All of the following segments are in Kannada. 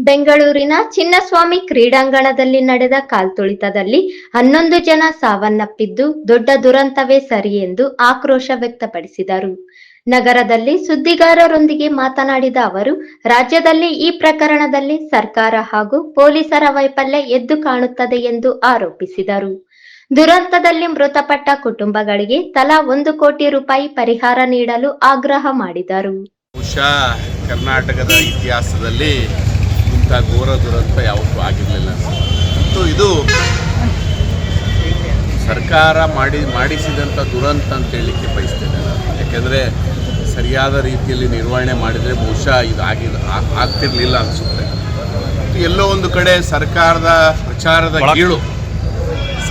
ಬೆಂಗಳೂರಿನ ಚಿನ್ನಸ್ವಾಮಿ ಕ್ರೀಡಾಂಗಣದಲ್ಲಿ ನಡೆದ ಕಾಲ್ತುಳಿತದಲ್ಲಿ 11 ಜನ ಸಾವನ್ನಪ್ಪಿದ್ದು ದೊಡ್ಡ ದುರಂತವೇ ಸರಿ ಎಂದು ಆಕ್ರೋಶ ವ್ಯಕ್ತಪಡಿಸಿದರು. ನಗರದಲ್ಲಿ ಸುದ್ದಿಗಾರರೊಂದಿಗೆ ಮಾತನಾಡಿದ ಅವರು, ರಾಜ್ಯದಲ್ಲಿ ಈ ಪ್ರಕರಣದಲ್ಲಿ ಸರ್ಕಾರ ಹಾಗೂ ಪೊಲೀಸರ ವೈಫಲ್ಯ ಎದ್ದು ಕಾಣುತ್ತದೆ ಎಂದು ಆರೋಪಿಸಿದರು. ದುರಂತದಲ್ಲಿ ಮೃತಪಟ್ಟ ಕುಟುಂಬಗಳಿಗೆ ತಲಾ 1 ಕೋಟಿ ರೂಪಾಯಿ ಪರಿಹಾರ ನೀಡಲು ಆಗ್ರಹ ಮಾಡಿದರು. ಕರ್ನಾಟಕದ ಇತಿಹಾಸದಲ್ಲಿ ಇಂಥ ಘೋರ ದುರಂತ ಯಾವತ್ತೂ ಆಗಿರಲಿಲ್ಲ ಮತ್ತು ಇದು ಸರ್ಕಾರ ಮಾಡಿಸಿದಂಥ ದುರಂತ ಅಂತ ಹೇಳಲಿಕ್ಕೆ ಬಯಸ್ತೇನೆ. ಯಾಕೆಂದರೆ ಸರಿಯಾದ ರೀತಿಯಲ್ಲಿ ನಿರ್ವಹಣೆ ಮಾಡಿದರೆ ಬಹುಶಃ ಇದು ಆಗ್ತಿರಲಿಲ್ಲ ಅನಿಸುತ್ತೆ. ಎಲ್ಲೋ ಒಂದು ಕಡೆ ಸರ್ಕಾರದ ಪ್ರಚಾರದ ಗೀಳು,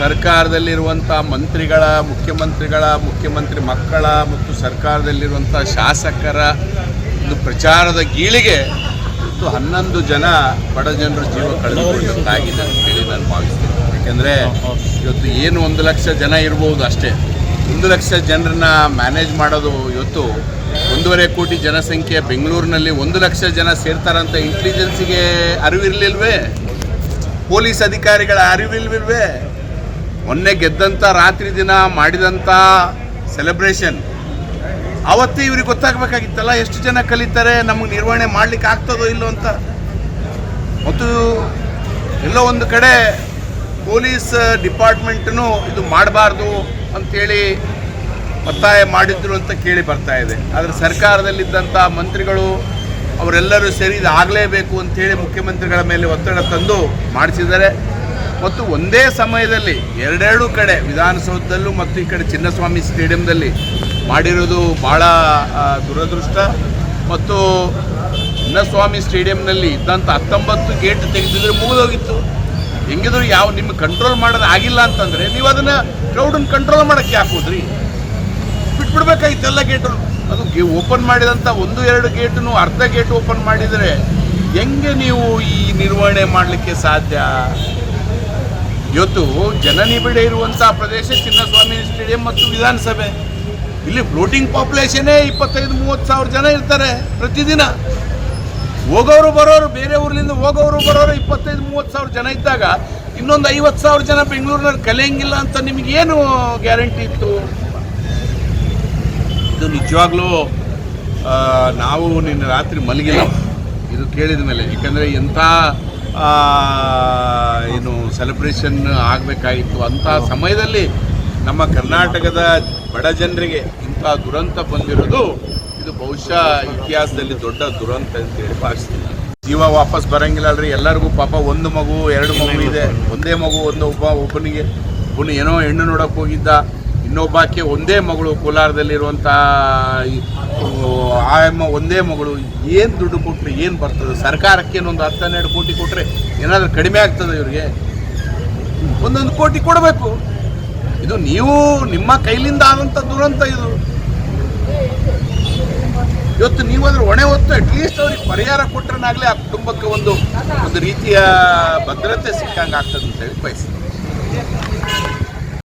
ಸರ್ಕಾರದಲ್ಲಿರುವಂಥ ಮುಖ್ಯಮಂತ್ರಿ ಮಕ್ಕಳ ಮತ್ತು ಸರ್ಕಾರದಲ್ಲಿರುವಂಥ ಶಾಸಕರ ಒಂದು ಪ್ರಚಾರದ ಗೀಳಿಗೆ ಇವತ್ತು 11 ಜನ ಬಡ ಜನರ ಜೀವ ಕಳೆದುಕೊಂಡಂತಾಗಿದೆ ಅಂತೇಳಿ ನಾನು ಭಾವಿಸ್ತೇನೆ. ಯಾಕೆಂದರೆ ಇವತ್ತು ಏನು 1 ಲಕ್ಷ ಜನ ಇರ್ಬೋದು ಅಷ್ಟೇ. 1 ಲಕ್ಷ ಜನರನ್ನ ಮ್ಯಾನೇಜ್ ಮಾಡೋದು ಇವತ್ತು 1.5 ಕೋಟಿ ಜನಸಂಖ್ಯೆ ಬೆಂಗಳೂರಿನಲ್ಲಿ 1 ಲಕ್ಷ ಜನ ಸೇರ್ತಾರಂತ ಇಂಟೆಲಿಜೆನ್ಸಿಗೆ ಅರಿವಿರಲಿಲ್ವೇ? ಪೊಲೀಸ್ ಅಧಿಕಾರಿಗಳ ಅರಿವಿಲ್ವಿಲ್ವೇ? ಮೊನ್ನೆ ಗೆದ್ದಂಥ ರಾತ್ರಿ ದಿನ ಮಾಡಿದಂಥ ಸೆಲೆಬ್ರೇಷನ್ ಅವತ್ತೇ ಇವ್ರಿಗೆ ಗೊತ್ತಾಗಬೇಕಾಗಿತ್ತಲ್ಲ, ಎಷ್ಟು ಜನ ಕಲಿತಾರೆ, ನಮಗೆ ನಿರ್ವಹಣೆ ಮಾಡಲಿಕ್ಕೆ ಆಗ್ತದೋ ಇಲ್ಲೋ ಅಂತ. ಮತ್ತು ಎಲ್ಲೋ ಒಂದು ಕಡೆ ಪೊಲೀಸ್ ಡಿಪಾರ್ಟ್ಮೆಂಟನ್ನು ಇದು ಮಾಡಬಾರ್ದು ಅಂಥೇಳಿ ಒತ್ತಾಯ ಮಾಡಿದ್ರು ಅಂತ ಕೇಳಿ ಬರ್ತಾ ಇದೆ. ಆದರೆ ಸರ್ಕಾರದಲ್ಲಿದ್ದಂಥ ಮಂತ್ರಿಗಳು ಅವರೆಲ್ಲರೂ ಸೇರಿ ಇದು ಆಗಲೇಬೇಕು ಅಂಥೇಳಿ ಮುಖ್ಯಮಂತ್ರಿಗಳ ಮೇಲೆ ಒತ್ತಡ ತಂದು ಮಾಡಿಸಿದ್ದಾರೆ. ಮತ್ತು ಒಂದೇ ಸಮಯದಲ್ಲಿ ಎರಡೆರಡು ಕಡೆ ವಿಧಾನಸೌಧದಲ್ಲೂ ಮತ್ತು ಈ ಕಡೆ ಚಿನ್ನಸ್ವಾಮಿ ಸ್ಟೇಡಿಯಂದಲ್ಲಿ ಮಾಡಿರೋದು ಭಾಳ ದುರದೃಷ್ಟ. ಮತ್ತು ಚಿನ್ನಸ್ವಾಮಿ ಸ್ಟೇಡಿಯಂನಲ್ಲಿ ಇದ್ದಂಥ 19 ಗೇಟ್ ತೆಗೆದಿದ್ರೆ ಮುಗಿದೋಗಿತ್ತು. ಹೆಂಗಿದ್ರು ನಿಮಗೆ ಕಂಟ್ರೋಲ್ ಮಾಡೋದು ಆಗಿಲ್ಲ ಅಂತಂದರೆ ನೀವು ಅದನ್ನು ಕ್ರೌಡನ್ನು ಕಂಟ್ರೋಲ್ ಮಾಡೋಕ್ಕೆ ಹಾಕೋದ್ರಿ, ಬಿಟ್ಬಿಡ್ಬೇಕಾಗಿತ್ತು ಎಲ್ಲ ಗೇಟು. ಅದು ಓಪನ್ ಮಾಡಿದಂಥ 1-2 ಗೇಟನ್ನು ಅರ್ಧ ಗೇಟ್ ಓಪನ್ ಮಾಡಿದರೆ ಹೆಂಗೆ ನೀವು ಈ ನಿರ್ವಹಣೆ ಮಾಡಲಿಕ್ಕೆ ಸಾಧ್ಯ? ಇವತ್ತು ಜನನಿಬಿಡ ಇರುವಂಥ ಪ್ರದೇಶ ಚಿನ್ನಸ್ವಾಮಿ ಸ್ಟೇಡಿಯಂ ಮತ್ತು ವಿಧಾನಸಭೆ. ಇಲ್ಲಿ ಫ್ಲೋಟಿಂಗ್ ಪಾಪ್ಯುಲೇಷನ್ನೇ 25-30 ಸಾವಿರ ಜನ ಇರ್ತಾರೆ ಪ್ರತಿದಿನ. ಹೋಗೋರು ಬರೋರು, ಬೇರೆ ಊರಿನಿಂದ ಹೋಗೋರು ಬರೋರು 25-30 ಸಾವಿರ ಜನ ಇದ್ದಾಗ ಇನ್ನೊಂದು 50 ಸಾವಿರ ಜನ ಬೆಂಗಳೂರಿನಲ್ಲಿ ಕಲಿಯಂಗಿಲ್ಲ ಅಂತ ನಿಮಗೇನು ಗ್ಯಾರಂಟಿ ಇತ್ತು? ಇದು ನಿಜವಾಗ್ಲೂ ನಾವು ನಿನ್ನೆ ರಾತ್ರಿ ಮಲಗಿಲ್ಲ ಇದು ಕೇಳಿದ ಮೇಲೆ. ಯಾಕಂದರೆ ಎಂಥ ಏನು ಸೆಲೆಬ್ರೇಷನ್ ಆಗಬೇಕಾಗಿತ್ತು ಅಂಥ ಸಮಯದಲ್ಲಿ ನಮ್ಮ ಕರ್ನಾಟಕದ ಬಡ ಜನರಿಗೆ ಇಂಥ ದುರಂತ ಬಂದಿರೋದು ಇದು ಬಹುಶಃ ಇತಿಹಾಸದಲ್ಲಿ ದೊಡ್ಡ ದುರಂತ ಅಂತೇಳಿ ಭಾವಿಸ್ತೀನಿ. ಜೀವ ವಾಪಸ್ ಬರೋಂಗಿಲ್ಲ ಅಲ್ರಿ. ಎಲ್ಲರಿಗೂ ಪಾಪ 1 ಮಗು 2 ಮಗು ಇದೆ. ಒಂದೇ ಮಗು ಒಬ್ಬನಿಗೆ ಏನೋ ಹೆಣ್ಣು ನೋಡೋಕೆ ಹೋಗಿದ್ದ, ಇನ್ನೊಬ್ಬಾಕೆ ಒಂದೇ ಮಗಳು ಕೋಲಾರದಲ್ಲಿರುವಂಥ ಆಯಮ್ಮ ಒಂದೇ ಮಗಳು. ಏನು ದುಡ್ಡು ಕೊಟ್ಟರೆ ಏನು ಬರ್ತದೆ? ಸರ್ಕಾರಕ್ಕೇನೊಂದು 10-12 ಕೋಟಿ ಕೊಟ್ಟರೆ ಏನಾದರೂ ಕಡಿಮೆ ಆಗ್ತದೆ? ಇವ್ರಿಗೆ 1 ಕೋಟಿ ಕೊಡಬೇಕು. ಇದು ನಿಮ್ಮ ಕೈಲಿಂದ ಆದಂಥ ದುರಂತ ಇದು. ಇವತ್ತು ನೀವು ಅದ್ರ ಹೊಣೆ ಹೊತ್ತು ಅಟ್ಲೀಸ್ಟ್ ಅವ್ರಿಗೆ ಪರಿಹಾರ ಕೊಟ್ಟರನಾಗಲೇ ಆ ಕುಟುಂಬಕ್ಕೆ ಒಂದು ರೀತಿಯ ಭದ್ರತೆ ಸಿಕ್ಕಂಗೆ ಆಗ್ತದೆ ಅಂತೇಳಿ ಬಯಸ್ತೀನಿ.